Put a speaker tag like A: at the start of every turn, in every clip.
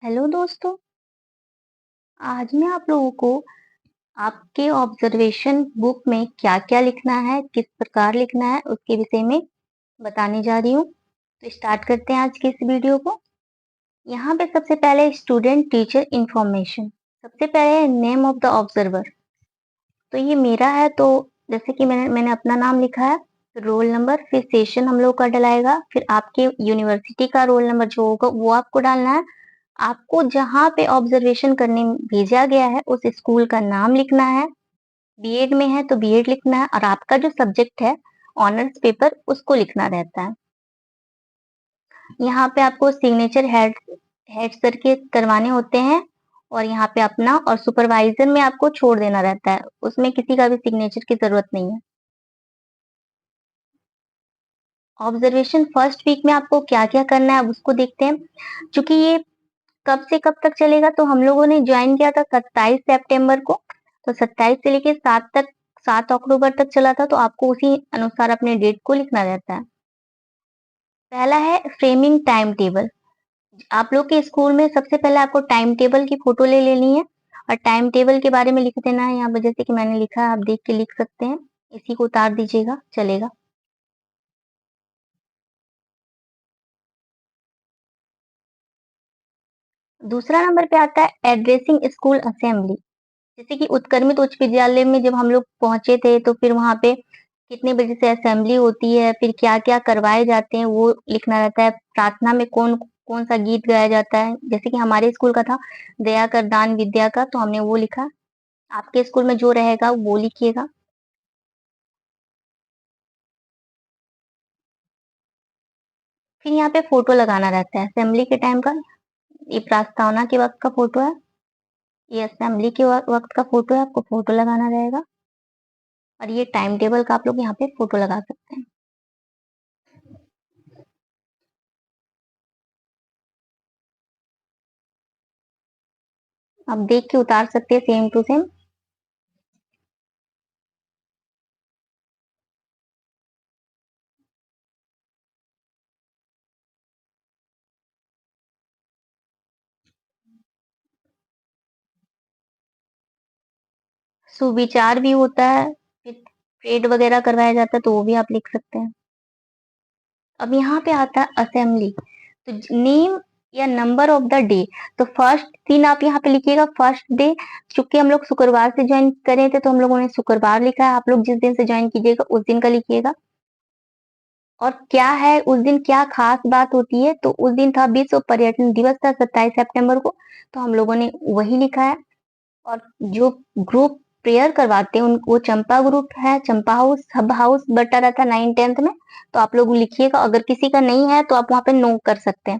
A: Hello दोस्तों, आज मैं आप लोगों को आपके ऑब्जर्वेशन बुक में क्या-क्या लिखना है, किस प्रकार लिखना है, उसके विषय में बताने जा रही हूँ। तो स्टार्ट करते हैं आज की इस वीडियो को। यहाँ पे सबसे पहले स्टूडेंट टीचर इन्फॉर्मेशन। सबसे पहले नेम ऑफ द ऑब्जर्वर। तो ये मेरा है तो जैसे कि मैंने अपना नाम लिखा है, रोल नंबर, फिर सेशन हम लोग का डलाएगा, फिर आपके यूनिवर्सिटी का रोल नंबर जो होगा वो आपको डालना है। आपको जहाँ पे ऑब्जर्वेशन करने भेजा गया है उस स्कूल का नाम लिखना है। बीएड में है तो बीएड लिखना है और आपका जो सब्जेक्ट है ऑनर्स पेपर उसको लिखना रहता है। यहाँ पे आपको सिग्नेचर हेड सर के करवाने होते हैं और यहाँ पे अपना और सुपरवाइजर में आपको छोड़ देना रहता है। उसमें किसी का भी सिग्नेचर की जरूरत नहीं है। ऑब्जर्वेशन फर्स्ट वीक में आपको क्या-क्या करना है अब उसको देखते हैं। चूंकि ये कब से कब तक चलेगा तो हम लोगों ने ज्वाइन किया था 27 सितंबर को। तो 27 से लेके 7 अक्टूबर तक चला था तो आपको उसी अनुसार अपने डेट को लिखना रहता है। पहला है फ्रेमिंग टाइम टेबल। आप लोग के स्कूल में सबसे पहले आपको टाइम टेबल की फोटो ले लेनी है और टाइम टेबल के बारे में लिख देना है। यहाँ पर जैसे कि मैंने लिखा है आप देख के लिख सकते हैं। इसी को उतार दीजिएगा चलेगा। दूसरा नंबर पे आता है एड्रेसिंग स्कूल असेंबली। जैसे कि उत्क्रमित उच्च विद्यालय में जब हम लोग पहुंचे थे तो फिर वहां पे कितने बजे से असेंबली होती है, फिर क्या-क्या करवाए जाते हैं वो लिखना रहता है। प्रार्थना में कौन सा गीत गाया जाता है, जैसे कि हमारे स्कूल का था दया कर दान विद्या का तो हमने वो लिखा। आपके स्कूल में जो रहेगा वो लिखिएगा। फिर यहाँ पे फोटो लगाना रहता है असेंबली के टाइम का। ये प्रास्तावना के वक्त का फोटो है, ये असेंबली के वक्त का फोटो है, आपको फोटो लगाना रहेगा। और ये टाइम टेबल का आप लोग यहाँ पे फोटो लगा सकते हैं। आप देख के उतार सकते हैं सेम टू सेम। सुविचार भी होता है, फिर परेड वगैरह करवाया जाता है तो वो भी आप लिख सकते हैं। अब यहाँ पे आता है असेंबली। तो नेम या नंबर ऑफ द डे। तो फर्स्ट दिन आप यहाँ पे लिखिएगा फर्स्ट डे। चूंकि हम लोग शुक्रवार से ज्वाइन करे थे तो हम लोगों ने शुक्रवार लिखा है। आप लोग जिस दिन से ज्वाइन कीजिएगा उस दिन का लिखिएगा। और क्या है उस दिन क्या खास बात होती है तो उस दिन था विश्व पर्यटन दिवस था 27 सितंबर को। तो हम लोगों ने वही लिखा है। और जो ग्रुप प्रेयर करवाते हैं वो चंपा ग्रुप है, चंपा हाउस सब हाउस बटा रहता है 9th 10th में। तो आप लोग लिखिएगा, अगर किसी का नहीं है तो आप वहां पे नो कर सकते हैं।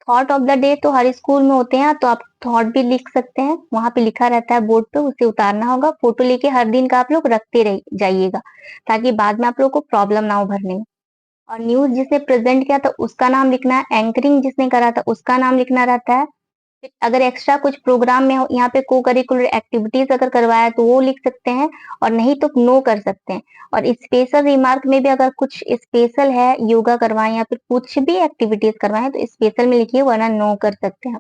A: थॉट ऑफ द डे तो हर स्कूल में होते हैं तो आप थॉट भी लिख सकते हैं, वहां पे लिखा रहता है बोर्ड पे, उसे उतारना होगा। फोटो लेके हर दिन का आप लोग रखते रह जाइएगा ताकि बाद में आप लोग को प्रॉब्लम ना हो भरने में। और न्यूज जिसने प्रेजेंट किया था उसका नाम लिखना है, एंकरिंग जिसने करा था उसका नाम लिखना रहता है। अगर एक्स्ट्रा कुछ प्रोग्राम में यहाँ पे को करिकुलर एक्टिविटीज अगर करवाया तो वो लिख सकते हैं और नहीं तो नो कर सकते हैं। और स्पेशल रिमार्क में भी अगर कुछ स्पेशल है योगा करवाएं या फिर कुछ भी एक्टिविटीज करवाएं तो स्पेशल में लिखिए वरना नो कर सकते हैं।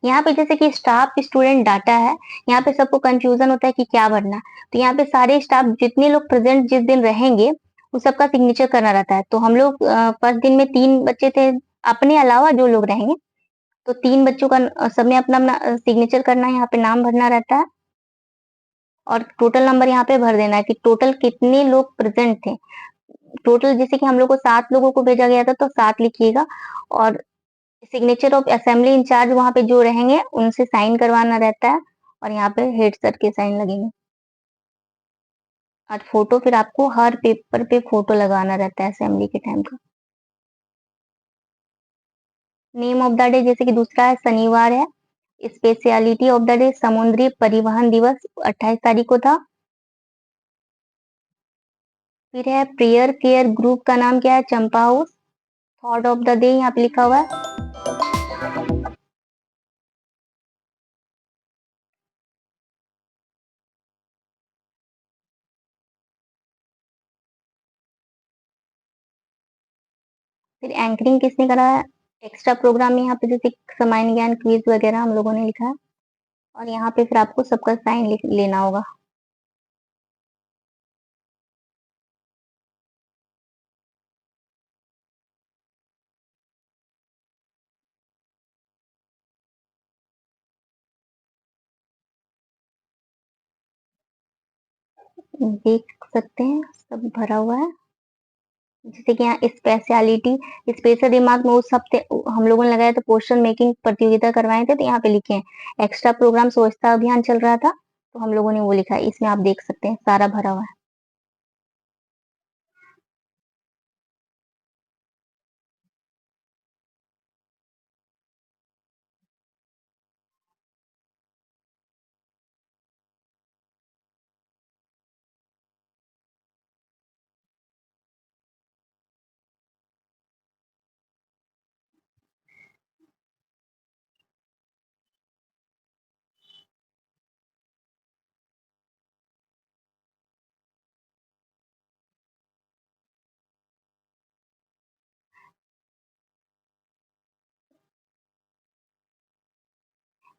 A: यहाँ पे जैसे कि स्टाफ स्टूडेंट डाटा है, यहाँ पे सबको कंफ्यूजन होता है कि क्या भरना है। तो यहाँ पे सारे स्टाफ जितने लोग प्रेजेंट जिस दिन रहेंगे उस सबका सिग्नेचर करना रहता है। तो हम लोग फर्स्ट दिन में 3 बच्चे थे अपने अलावा जो लोग रहेंगे। तो 3 बच्चों का सबने अपना-अपना सिग्नेचर करना है, यहाँ पे नाम भरना रहता है। और टोटल नंबर यहाँ पे भर देना है कि टोटल कितने लोग प्रेजेंट थे। टोटल जैसे कि हम लोग को 7 लोगों को भेजा गया था तो 7 लिखिएगा। और सिग्नेचर ऑफ असेंबली इंचार्ज वहाँ पे जो रहेंगे उनसे साइन करवाना रहता है। और यहाँ पे हेड सर के साइन लगेंगे। और फोटो फिर आपको हर पेपर पे फोटो लगाना रहता है असेंबली के टाइम का। नेम ऑफ द डे जैसे कि दूसरा है शनिवार है। स्पेशलिटी ऑफ द डे समुद्री परिवहन दिवस 28 तारीख को था। फिर है प्रेयर केयर ग्रुप का नाम क्या है, Champa house. Thought of the day यहाँ पे लिखा हुआ है। फिर एंकरिंग किसने करा है, एक्स्ट्रा प्रोग्राम में यहाँ पे जैसे सामान्य ज्ञान क्विज वगैरह हम लोगों ने लिखा है और यहाँ पे फिर आपको सबका साइन लेना होगा। देख सकते हैं सब भरा हुआ है। जैसे कि यहाँ स्पेशलिटी स्पेशल दिमाग में उस हफ्ते हम लोगों ने लगाया तो पोस्टर मेकिंग प्रतियोगिता करवाए थे, तो यहाँ पे लिखे हैं एक्स्ट्रा प्रोग्राम स्वच्छता अभियान चल रहा था, तो हम लोगों ने वो लिखा है। इसमें आप देख सकते हैं सारा भरा हुआ है।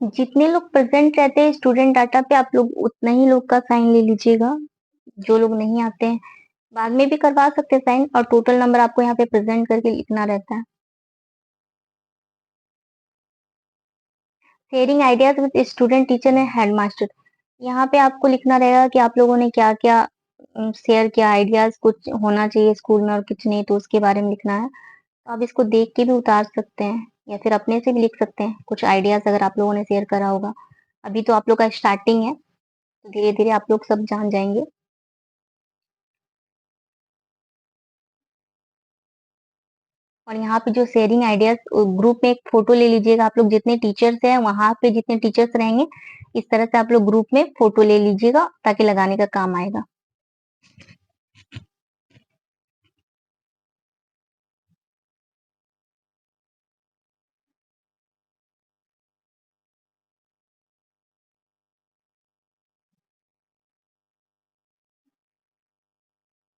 A: जितने लोग प्रेजेंट रहते हैं स्टूडेंट डाटा पे, आप लोग उतना ही लोग का साइन ले लीजिएगा। जो लोग नहीं आते हैं बाद में भी करवा सकते हैं साइन, और टोटल नंबर आपको यहाँ पे प्रेजेंट करके लिखना रहता है। Sharing ideas with student teacher and headmaster, यहाँ पे आपको लिखना रहेगा कि आप लोगों ने क्या क्या शेयर किया आइडियाज, कुछ होना चाहिए स्कूल में और कुछ नहीं, तो उसके बारे में लिखना है। तो आप इसको देख के भी उतार सकते हैं या फिर अपने से भी लिख सकते हैं कुछ आइडियाज अगर आप लोगों ने शेयर करा होगा। अभी तो आप लोग का स्टार्टिंग है, तो धीरे धीरे आप लोग सब जान जाएंगे। और यहाँ पे जो शेयरिंग आइडियाज ग्रुप में एक फोटो ले लीजिएगा, आप लोग जितने टीचर्स हैं वहां पे जितने टीचर्स रहेंगे इस तरह से आप लोग ग्रुप में फोटो ले लीजिएगा ताकि लगाने का काम आएगा।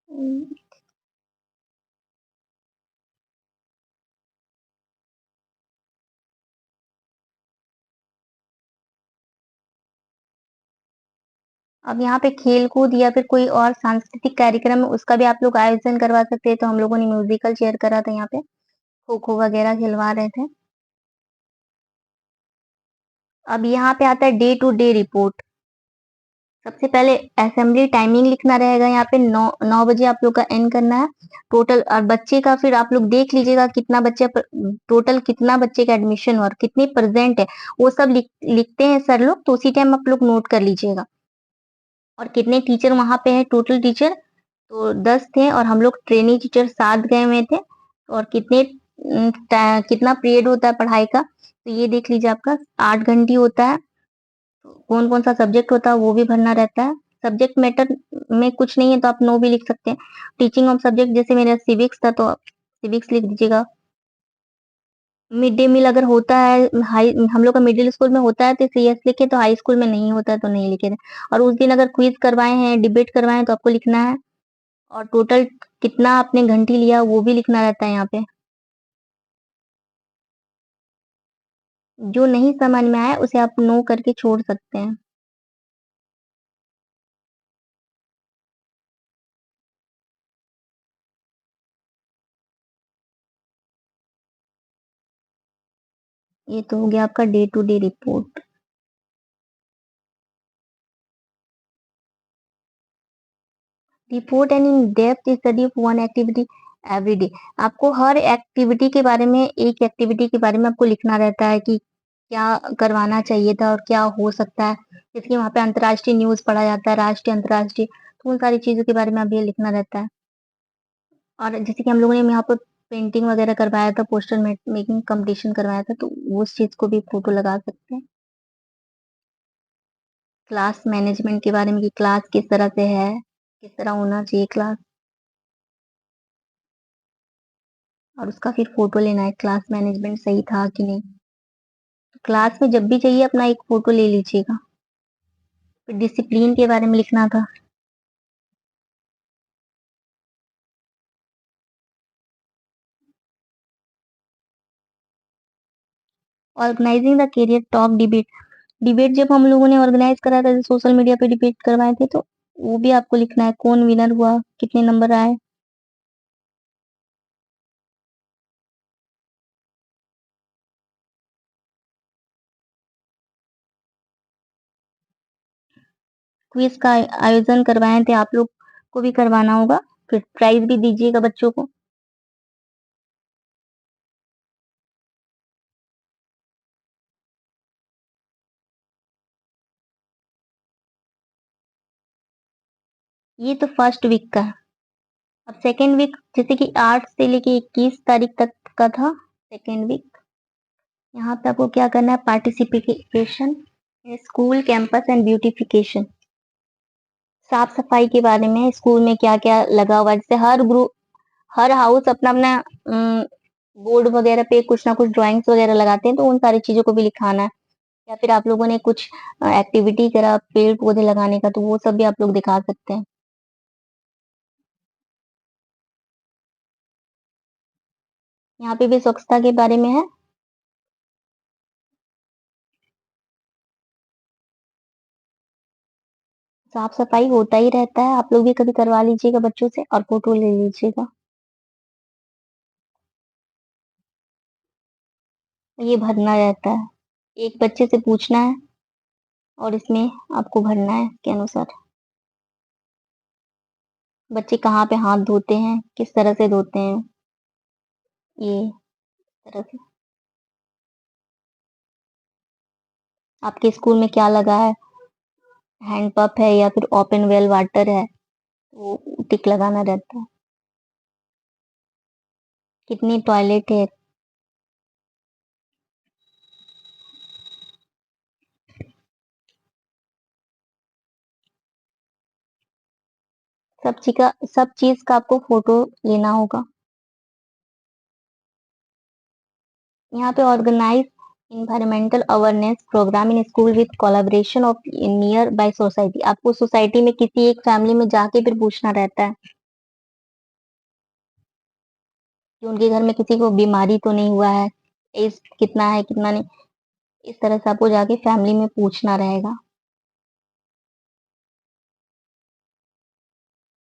A: हम्म, अब यहाँ पे खेल कूद या फिर कोई और सांस्कृतिक कार्यक्रम है उसका भी आप लोग आयोजन करवा सकते हैं, तो हम लोगों ने म्यूजिकल चेयर करा था यहाँ पे, खो खो वगैरह खिलवा रहे थे। अब यहाँ पे आता है डे टू डे रिपोर्ट। सबसे पहले असेंबली टाइमिंग लिखना रहेगा, यहाँ पे 9 बजे आप लोग का एंड करना है। टोटल और बच्चे का फिर आप लोग देख लीजिएगा कितना बच्चे टोटल कितना बच्चे का एडमिशन और कितनी प्रेजेंट है, वो सब लिखते हैं सर लोग, तो उसी टाइम आप लोग नोट कर लीजिएगा। और कितने टीचर वहां पे है, टोटल टीचर तो 10 थे और हम लोग ट्रेनिंग टीचर 7 गए हुए थे। और कितना पीरियड होता है पढ़ाई का, तो ये देख लीजिए आपका 8 घंटे होता है। कौन कौन सा सब्जेक्ट होता है वो भी भरना रहता है। सब्जेक्ट मैटर में कुछ नहीं है तो आप नो भी लिख सकते हैं। टीचिंग ऑफ सब्जेक्ट जैसे मेरा सिविक्स था तो सिविक्स लिख दीजिएगा। मिड डे मील अगर होता है हाई हम लोग का मिडिल स्कूल में होता है तो सीएस लिखे, तो हाई स्कूल में नहीं होता है तो नहीं लिखे थे। और उस दिन अगर क्विज करवाए हैं डिबेट करवाए हैं तो आपको लिखना है। और टोटल कितना आपने घंटी लिया वो भी लिखना रहता है यहाँ पे। जो नहीं समझ में आया उसे आप नो करके छोड़ सकते हैं। ये तो हो गया आपका day to day report. Report and in depth study of one activity every day, आपको हर एक्टिविटी के बारे में एक एक्टिविटी के बारे में आपको लिखना रहता है कि क्या करवाना चाहिए था और क्या हो सकता है। जैसे कि वहाँ पे अंतर्राष्ट्रीय न्यूज पढ़ा जाता है, राष्ट्रीय अंतर्राष्ट्रीय, तो उन सारी चीजों के बारे में अब ये लिखना रहता है। और जैसे कि हम लोगों ने यहाँ पर पेंटिंग वगैरह करवाया था, पोस्टर मेकिंग कंपटीशन करवाया था, तो उस चीज को भी फोटो लगा सकते हैं। क्लास मैनेजमेंट के बारे में कि क्लास किस तरह से है, किस तरह होना चाहिए क्लास, और उसका फिर फोटो लेना है क्लास मैनेजमेंट सही था कि नहीं। तो क्लास में जब भी चाहिए अपना एक फोटो ले लीजिएगा। फिर डिसिप्लिन के बारे में लिखना था। Organising the career talk debate. Debate जब हम लोगों ने ऑर्गेनाइज करा था सोशल मीडिया पे डिबेट करवाए थे, तो वो भी आपको लिखना है, कौन विनर हुआ, कितने नंबर आए। क्विज का आयोजन करवाए थे, आप लोग को भी करवाना होगा, फिर प्राइज भी दीजिएगा बच्चों को। ये तो फर्स्ट वीक का है। अब सेकेंड वीक, जैसे कि 8 से लेके 21 तारीख तक का था सेकेंड वीक। यहाँ पे आपको क्या करना है, participation school campus and beautification. साफ सफाई के बारे में स्कूल में क्या क्या लगा हुआ है, जैसे हर ग्रुप, हर हाउस अपना अपना बोर्ड वगैरह पे कुछ ना कुछ ड्राइंग्स वगैरह लगाते हैं, तो उन सारी चीजों को भी लिखाना है। या फिर आप लोगों ने कुछ एक्टिविटी करा पेड़ पौधे लगाने का, तो वो सब भी आप लोग दिखा सकते हैं। यहाँ पे भी स्वच्छता के बारे में है। साफ सफाई होता ही रहता है, आप लोग भी कभी करवा लीजिएगा बच्चों से और फोटो ले लीजिएगा। ये भरना रहता है, एक बच्चे से पूछना है और इसमें आपको भरना है के अनुसार। बच्चे कहाँ पे हाथ धोते हैं, किस तरह से धोते हैं, ये तरह से। आपके स्कूल में क्या लगा है, हैंड पंप है या फिर ओपन वेल वाटर है, वो टिक लगाना रहता है। कितनी टॉयलेट है, सब चीज का आपको फोटो लेना होगा। यहाँ पे organise environmental awareness programme in school with collaboration of nearby society. आपको सोसाइटी में किसी एक फैमिली में जाके फिर पूछना रहता है कि उनके घर में किसी को बीमारी तो नहीं हुआ है, एज कितना है कितना नहीं। इस तरह से आपको जाके फैमिली में पूछना रहेगा।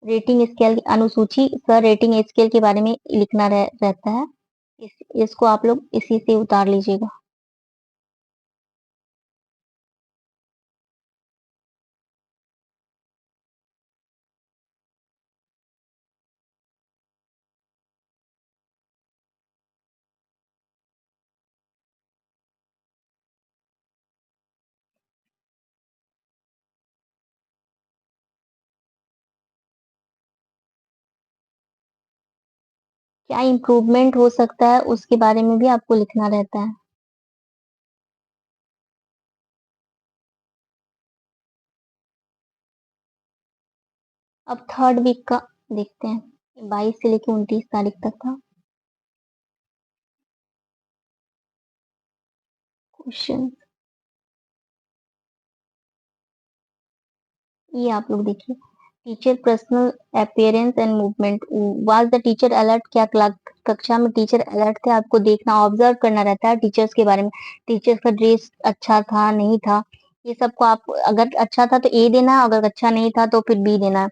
A: रेटिंग स्केल की अनुसूची सर, रेटिंग स्केल के बारे में लिखना रहता है। इसको आप लोग इसी से उतार लीजिएगा। क्या इम्प्रूवमेंट हो सकता है उसके बारे में भी आपको लिखना रहता है। अब थर्ड वीक का देखते हैं, 22 से लेके 29 तारीख तक था। क्वेश्चन ये आप लोग देखिए, teacher personal appearance and movement. Was the teacher alert, क्या कक्षा में टीचर अलर्ट थे, आपको देखना ऑब्जर्व करना रहता है टीचर्स के बारे में। टीचर्स का ड्रेस अच्छा था नहीं था, ये सबको आप, अगर अच्छा था तो ए देना है, अगर अच्छा नहीं था तो फिर बी देना है।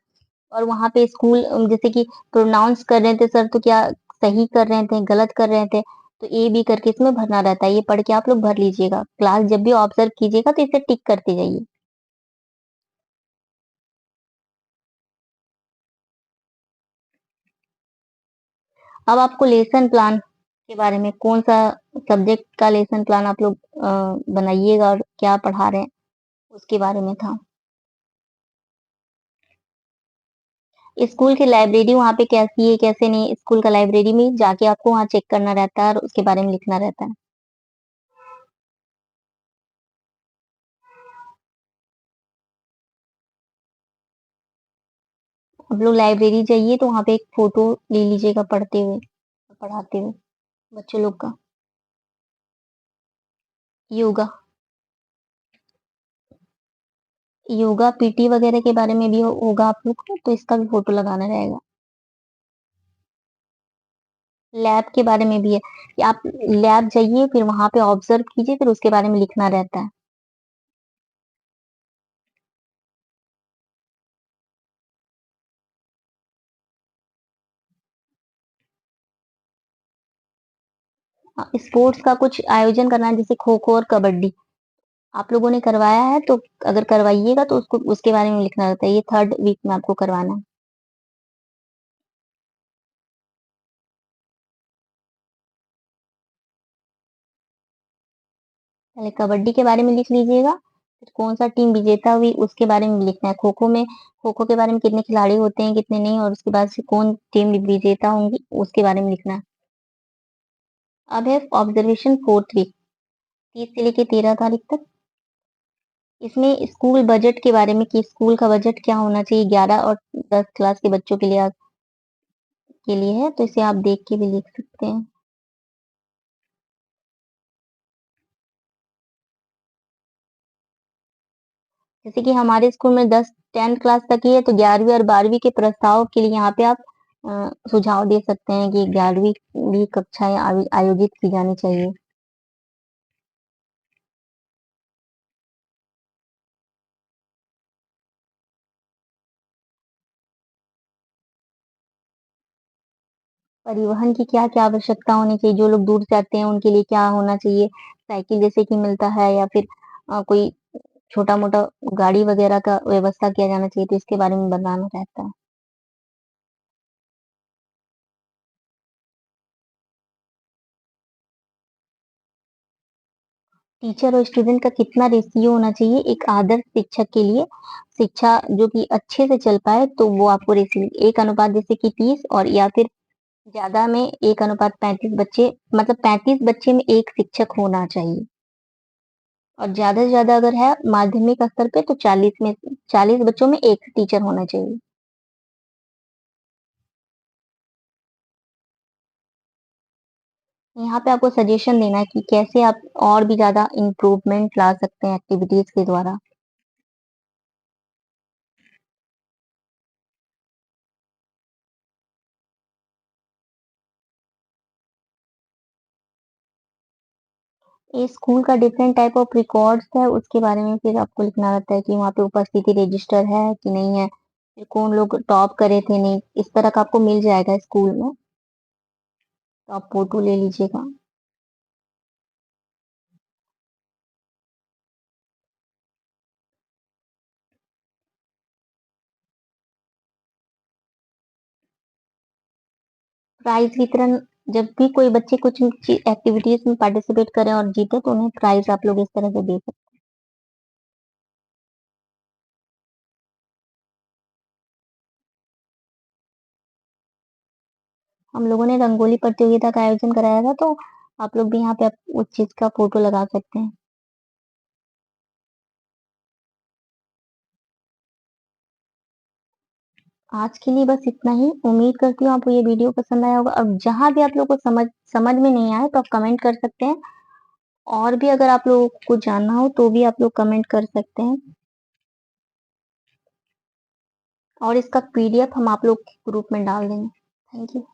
A: और वहां पे स्कूल जैसे कि प्रोनाउंस कर रहे थे सर, तो क्या सही कर रहे थे गलत कर रहे थे, तो ए बी करके इसमें भरना रहता है। ये पढ़ के आप लोग भर लीजिएगा, क्लास जब भी ऑब्जर्व कीजिएगा तो इसे टिक करते जाइए। अब आपको लेसन प्लान के बारे में, कौन सा सब्जेक्ट का लेसन प्लान आप लोग बनाइएगा और क्या पढ़ा रहे हैं उसके बारे में था। स्कूल की लाइब्रेरी वहाँ पे कैसी है कैसे नहीं, स्कूल का लाइब्रेरी में जाके आपको वहाँ चेक करना रहता है और उसके बारे में लिखना रहता है। आप लोग लाइब्रेरी जाइए तो वहाँ पे एक फोटो ले लीजिएगा पढ़ते हुए, पढ़ाते हुए बच्चे लोग का। योगा, योगा पीटी वगैरह के बारे में भी होगा आप लोग को, तो इसका भी फोटो लगाना रहेगा। लैब के बारे में भी है कि आप लैब जाइए, फिर वहाँ पे ऑब्ज़र्व कीजिए, फिर उसके बारे में लिखना रहता है। स्पोर्ट्स का कुछ आयोजन करना है जैसे खो-खो और कबड्डी, आप लोगों ने करवाया है तो अगर करवाइएगा तो उसको उसके बारे में लिखना रहता है। ये 3rd वीक में आपको करवाना है। पहले कबड्डी के बारे में लिख लीजिएगा, फिर कौन-सा टीम विजेता हुई उसके बारे में लिखना है। खो-खो के बारे में कितने खिलाड़ी होते हैं, कितने नहीं और उसके बाद से कौन टीम विजेता होंगी, उसके बारे में लिखना है। अब है ऑब्जर्वेशन 4th वीक, 30 से लेके 13 तारीख तक। इसमें स्कूल बजट के बारे में कि स्कूल का बजट क्या होना चाहिए 11 और 10 क्लास के बच्चों के लिए है, तो इसे आप देख के भी लिख सकते हैं। जैसे कि हमारे स्कूल में 10th क्लास तक ही है, तो 11वीं और 12वीं के प्रस्ताव के लिए यहाँ पे आप सुझाव दे सकते हैं कि 11वीं भी कक्षाएँ आयोजित की जानी चाहिए। परिवहन की क्या-क्या आवश्यकता होनी चाहिए, जो लोग दूर से आते हैं उनके लिए क्या होना चाहिए, साइकिल जैसे कि मिलता है या फिर कोई छोटा-मोटा गाड़ी वगैरह का व्यवस्था किया जाना चाहिए, तो इसके बारे में बताना रहता है। टीचर और स्टूडेंट का कितना रेशियो होना चाहिए एक आदर्श शिक्षक के लिए, शिक्षा जो कि अच्छे से चल पाए तो वो आपको रेशियो 1 अनुपात जैसे कि 30 और या फिर ज़्यादा में 1 अनुपात 35 बच्चे मतलब 35 बच्चे में 1 शिक्षक होना चाहिए और ज़्यादा से ज़्यादा अगर है माध्यमिक स्तर पे तो 40 बच्चों में 1 टीचर होना चाहिए। यहाँ पे आपको सजेशन देना है कि कैसे आप और भी ज़्यादा इम्प्रूवमेंट ला सकते हैं एक्टिविटीज़ के द्वारा। ये स्कूल का डिफरेंट टाइप ऑफ रिकॉर्ड्स है, उसके बारे में फिर आपको लिखना रहता है कि वहाँ पे उपस्थिति रजिस्टर है कि नहीं है, फिर कौन लोग टॉप करे थे नहीं, इस तरह का आपको मिल जाएगा स्कूल में, तो आप फ़ोटो ले लीजिएगा। प्राइज़ वितरण जब भी कोई बच्चे कुछ एक्टिविटीज़ में पार्टिसिपेट करें और जीते तो उन्हें प्राइज़ आप लोग इस तरह से दे सकते हैं। हम लोगों ने रंगोली प्रतियोगिता का आयोजन कराया था, तो आप लोग भी यहाँ पे उस चीज़ का फ़ोटो लगा सकते हैं। आज के लिए बस इतना ही। उम्मीद करती हूँ आपको ये वीडियो पसंद आया होगा। अब जहाँ भी आप लोगों को समझ समझ में नहीं आए तो आप कमेंट कर सकते हैं और भी अगर आप लोगों को जानना हो तो भी आप लोग कमेंट कर सकते हैं और इसका पीडीएफ हम आप लोग के ग्रुप में डाल देंगे। Thank you.